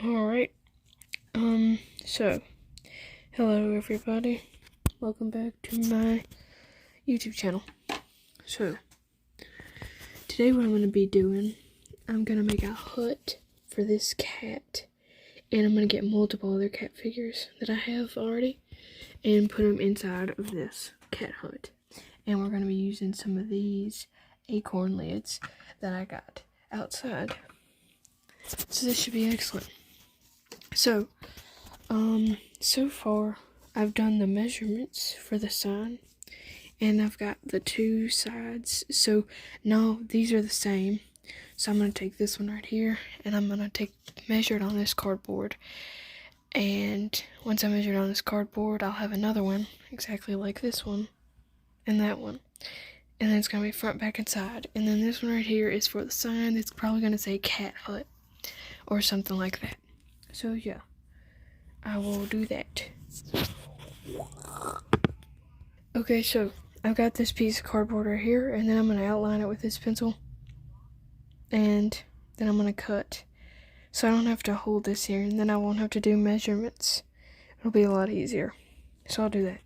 Alright, so, hello everybody, welcome back to my YouTube channel. So, today what I'm going to be doing, I'm going to make a hut for this cat, and I'm going to get multiple other cat figures that I have already, and put them inside of this cat hut. And we're going to be using some of these acorn lids that I got outside. So this should be excellent. So, so far, I've done the measurements for the sign, and I've got the two sides, so now these are the same. So I'm going to take this one right here, and I'm going to measure it on this cardboard, and once I measure it on this cardboard, I'll have another one, exactly like this one, and that one, and then it's going to be front, back, and side, and then this one right here is for the sign. It's probably going to say cat hut, or something like that. So yeah, I will do that. Okay, so I've got this piece of cardboard right here, and then I'm going to outline it with this pencil, and then I'm going to cut, so I don't have to hold this here, and then I won't have to do measurements. It'll be a lot easier, so I'll do that.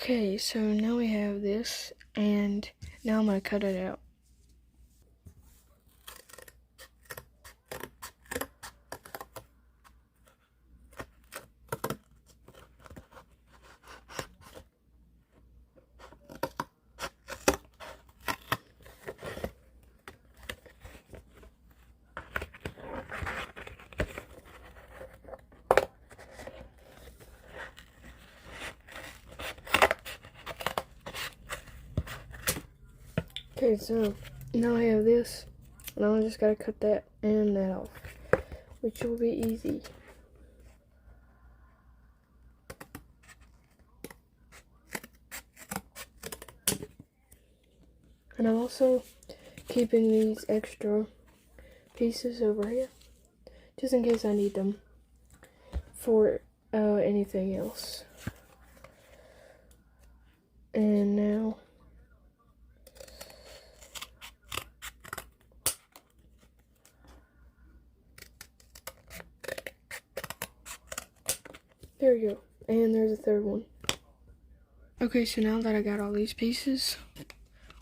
Okay, so now we have this, and now I'm going to cut it out. Okay, so now I have this, and I just gotta cut that and that off, which will be easy. And I'm also keeping these extra pieces over here, just in case I need them for anything else. And now there we go, and there's a third one. Okay, so now that I got all these pieces,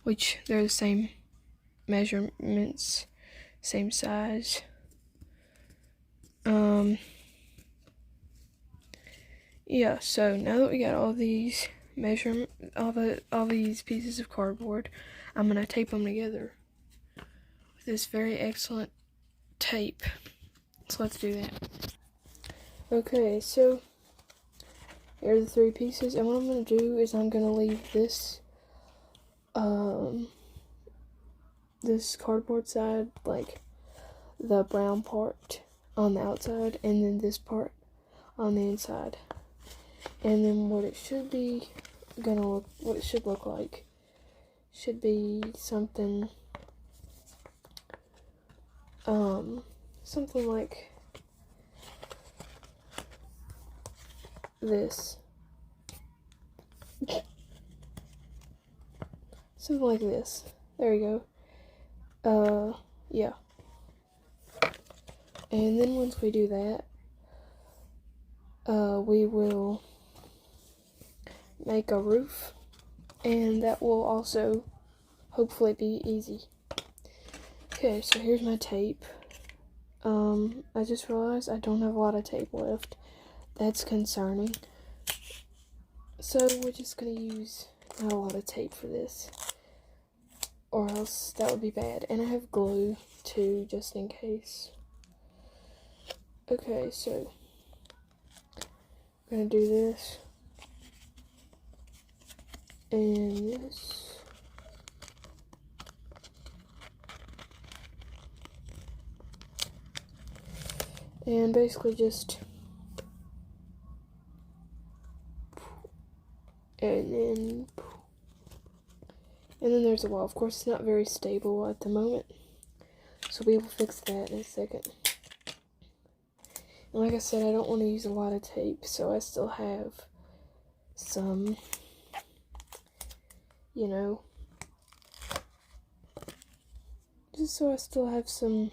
which they're the same measurements, same size, yeah, so now that we got all these all these pieces of cardboard, I'm gonna tape them together with this very excellent tape. So let's do that. Okay, so here are the three pieces, and what I'm gonna do is I'm gonna leave this this cardboard side, like the brown part on the outside, and then this part on the inside. And then what it should look like should be something something like this. Something like this. There you go. Yeah. And then once we do that, we will make a roof, and that will also hopefully be easy. Okay, so here's my tape. I just realized I don't have a lot of tape left. That's concerning. So we're just gonna use not a lot of tape for this, or else that would be bad. And I have glue too, just in case. Okay, so I'm gonna do this and this. And basically just, and then there's a wall. Of course, it's not very stable at the moment, so we will fix that in a second. And like I said, I don't want to use a lot of tape, so I still have some, just so I still have some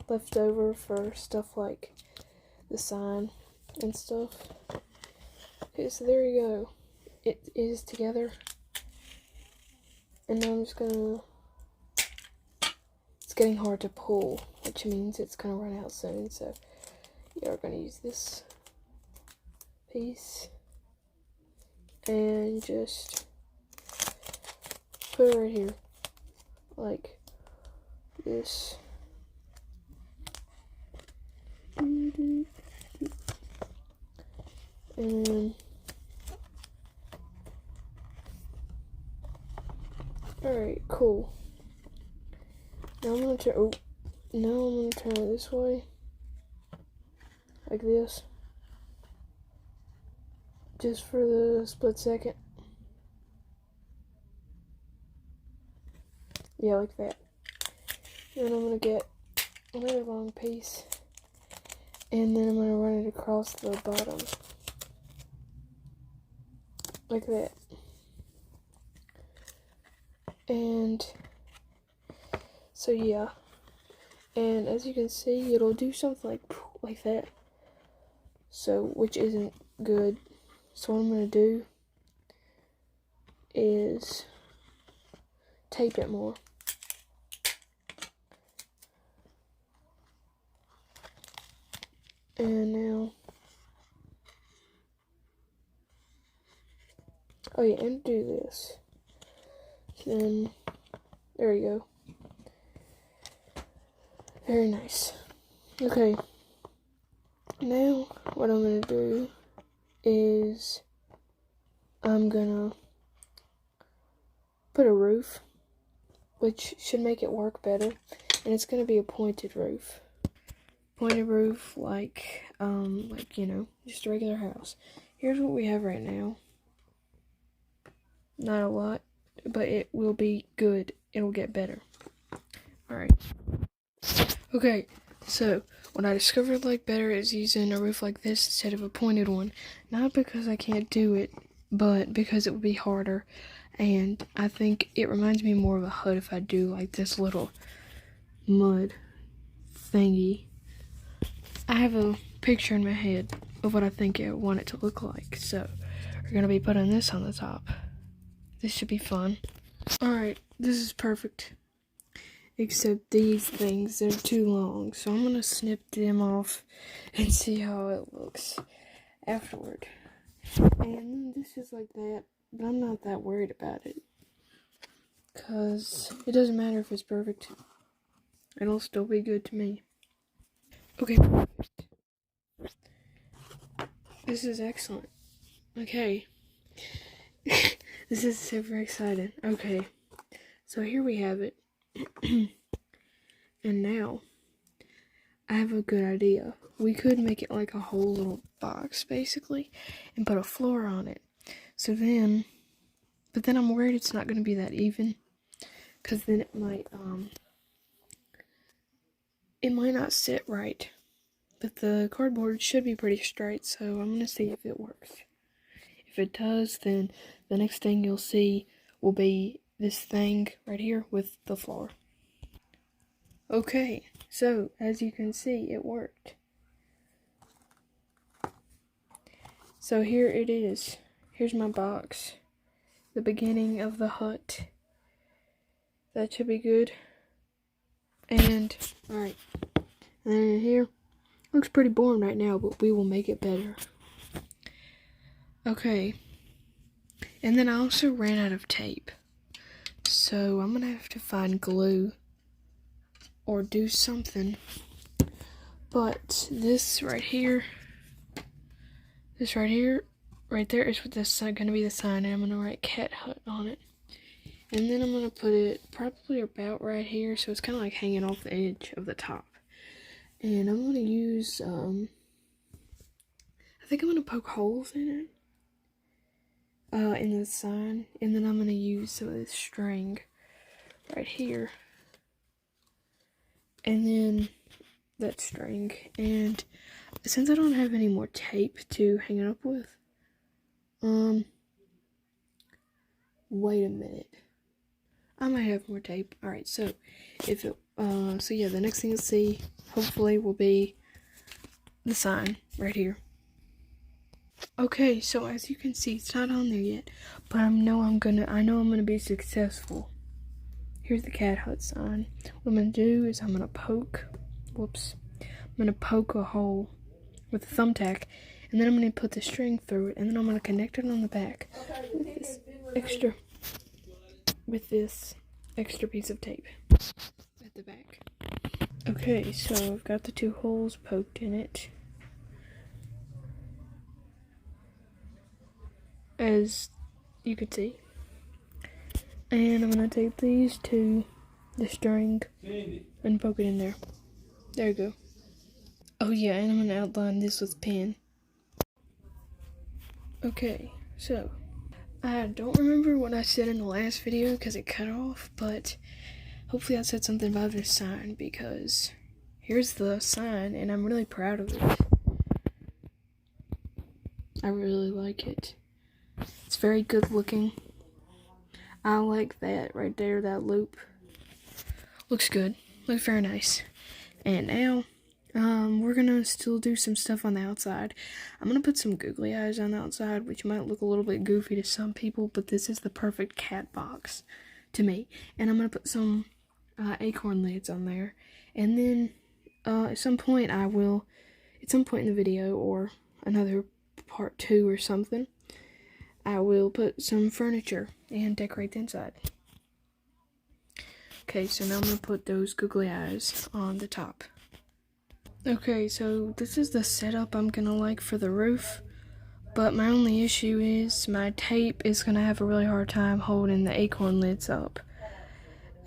left over for stuff like the sign and stuff. Okay, so there you go. It is together. And now I'm just gonna... It's getting hard to pull, which means it's gonna run out soon, so yeah, we're gonna use this piece and just put it right here, like this. And alright, cool. Now I'm gonna turn it this way. Like this. Just for the split second. Yeah, like that. Then I'm gonna get another long piece. And then I'm gonna run it across the bottom. Like that. And so yeah. And as you can see, it'll do something like that. So, which isn't good. So what I'm gonna do is tape it more. And now, oh yeah, and do this. Then, there you go. Very nice. Okay. Now, what I'm gonna do is I'm gonna put a roof, which should make it work better, and it's gonna be a pointed roof. Pointed roof, like you know, just a regular house. Here's what we have right now. Not a lot, but it will be good. It'll get better. Alright. Okay, so what I discovered better is using a roof like this instead of a pointed one. Not because I can't do it, but because it would be harder. And I think it reminds me more of a hut if I do like this little mud thingy. I have a picture in my head of what I think I want it to look like. So we're going to be putting this on the top. This should be fun. Alright, this is perfect. Except these things, they're too long. So I'm going to snip them off and see how it looks afterward. And this is like that, but I'm not that worried about it. Because it doesn't matter if it's perfect. It'll still be good to me. Okay, perfect. This is excellent. Okay. This is super exciting. Okay. So here we have it. And now, I have a good idea. We could make it like a whole little box, basically, and put a floor on it. So then, but then I'm worried it's not going to be that even, because then it might not sit right. But the cardboard should be pretty straight, so I'm going to see if it works. If it does, then the next thing you'll see will be this thing right here with the floor. Okay, so as you can see, it worked. So here it is. Here's my box. The beginning of the hut. That should be good. And, alright. And then here, looks pretty boring right now, but we will make it better. Okay. And then I also ran out of tape. So I'm gonna have to find glue or do something. But this right here, right there is what this is gonna be the sign, and I'm gonna write Cat Hut on it. And then I'm gonna put it probably about right here, so it's kind of like hanging off the edge of the top. And I'm gonna use, I think I'm gonna poke holes in it. In the sign, and then I'm gonna use some of this string right here, and then that string. And since I don't have any more tape to hang it up with, wait a minute, I might have more tape. Alright, so if it, so yeah, the next thing you'll see, hopefully, will be the sign right here. Okay, so as you can see, it's not on there yet, but I know I'm gonna be successful. Here's the Cat Hut sign. What I'm gonna do is I'm gonna poke a hole with a thumbtack, and then I'm gonna put the string through it, and then I'm gonna connect it on the back with this extra piece of tape at the back. Okay, so I've got the 2 holes poked in it, as you can see. And I'm gonna take these to the string and poke it in there. There you go. Oh yeah, and I'm gonna outline this with pen. Okay, so I don't remember what I said in the last video because it cut off, but hopefully I said something about this sign, because here's the sign and I'm really proud of it. I really like it. It's very good looking. I like that right there, that loop. Looks good. Looks very nice. And now, we're gonna still do some stuff on the outside. I'm gonna put some googly eyes on the outside, which might look a little bit goofy to some people, but this is the perfect cat box to me. And I'm gonna put some acorn lids on there. And then, at some point in the video, or another part 2 or something, I will put some furniture and decorate the inside. Okay, so now I'm going to put those googly eyes on the top. Okay, so this is the setup I'm going to like for the roof, but my only issue is my tape is going to have a really hard time holding the acorn lids up.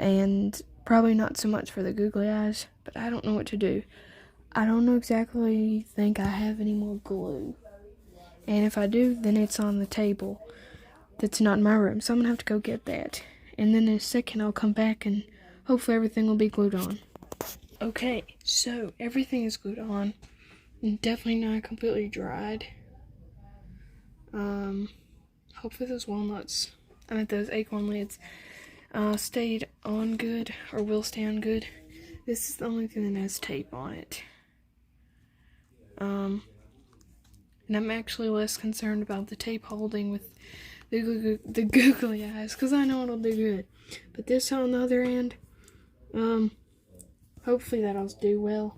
And probably not so much for the googly eyes, but I don't know what to do. I don't think I have any more glue. And if I do, then it's on the table that's not in my room, so I'm going to have to go get that. And then in a second, I'll come back and hopefully everything will be glued on. Okay, so everything is glued on. And definitely not completely dried. Hopefully those those acorn lids stayed on good, or will stay on good. This is the only thing that has tape on it. And I'm actually less concerned about the tape holding with the googly eyes, because I know it'll do good. But this on the other end, hopefully that'll do well.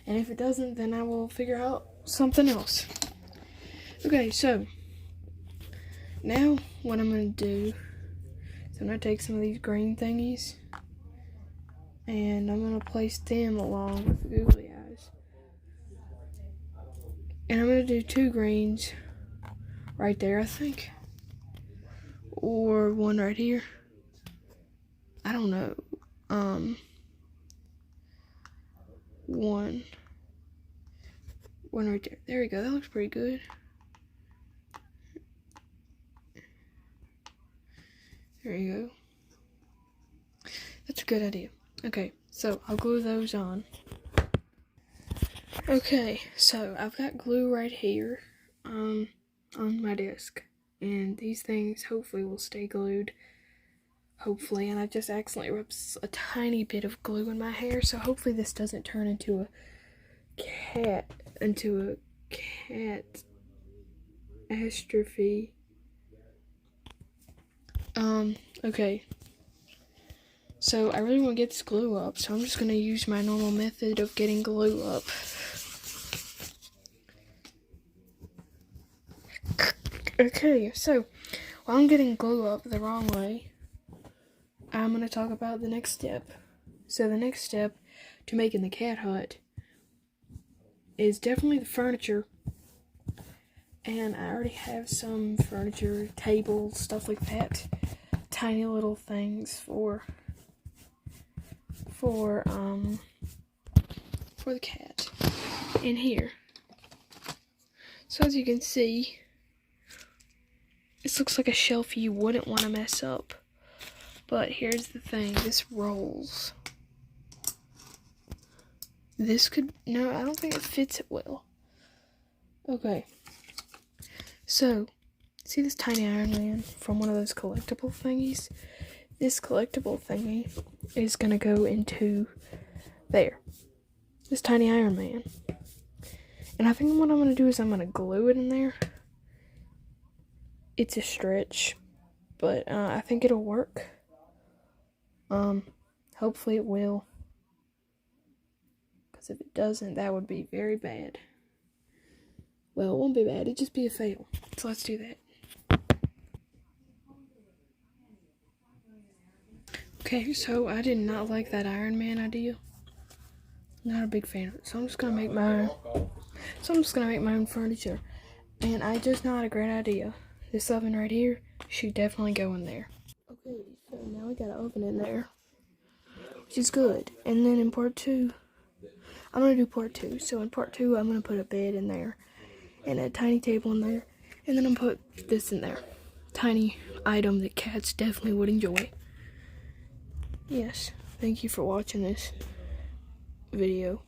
And if it doesn't, then I will figure out something else. Okay, so now what I'm going to do is I'm going to take some of these green thingies, and I'm going to place them along with the googly eyes. And I'm going to do 2 greens right there, I think. Or one right here. I don't know. One right there. There we go. That looks pretty good. There you go. That's a good idea. Okay, so I'll glue those on. Okay, so I've got glue right here on my desk, and these things hopefully will stay glued. Hopefully, and I just accidentally rubbed a tiny bit of glue in my hair, so hopefully this doesn't turn into a catastrophe. Okay. So I really want to get this glue up, so I'm just going to use my normal method of getting glue up. Okay, so while I'm getting glue up the wrong way, I'm going to talk about the next step. So the next step to making the cat hut is definitely the furniture. And I already have some furniture, tables, stuff like that. Tiny little things for the cat in here. So as you can see, this looks like a shelf you wouldn't want to mess up. But here's the thing, this rolls. No, I don't think it fits it well. Okay. So, see this tiny Iron Man from one of those collectible thingies? this collectible thingy is gonna go into there. This tiny Iron Man. And I think what I'm gonna do is I'm gonna glue it in there. It's a stretch, but I think it'll work. Hopefully it will. Because if it doesn't, that would be very bad. Well, it won't be bad, it'd just be a fail. So let's do that. Okay, so I did not like that Iron Man idea. Not a big fan of it. So I'm just gonna make my own furniture. And I just know had a great idea. This oven right here should definitely go in there. Okay, so now we got an oven in there, which is good. And then in part 2, I'm gonna do part 2. So in part 2, I'm gonna put a bed in there and a tiny table in there, and then I'm gonna put this in there. Tiny item that cats definitely would enjoy. Yes, thank you for watching this video.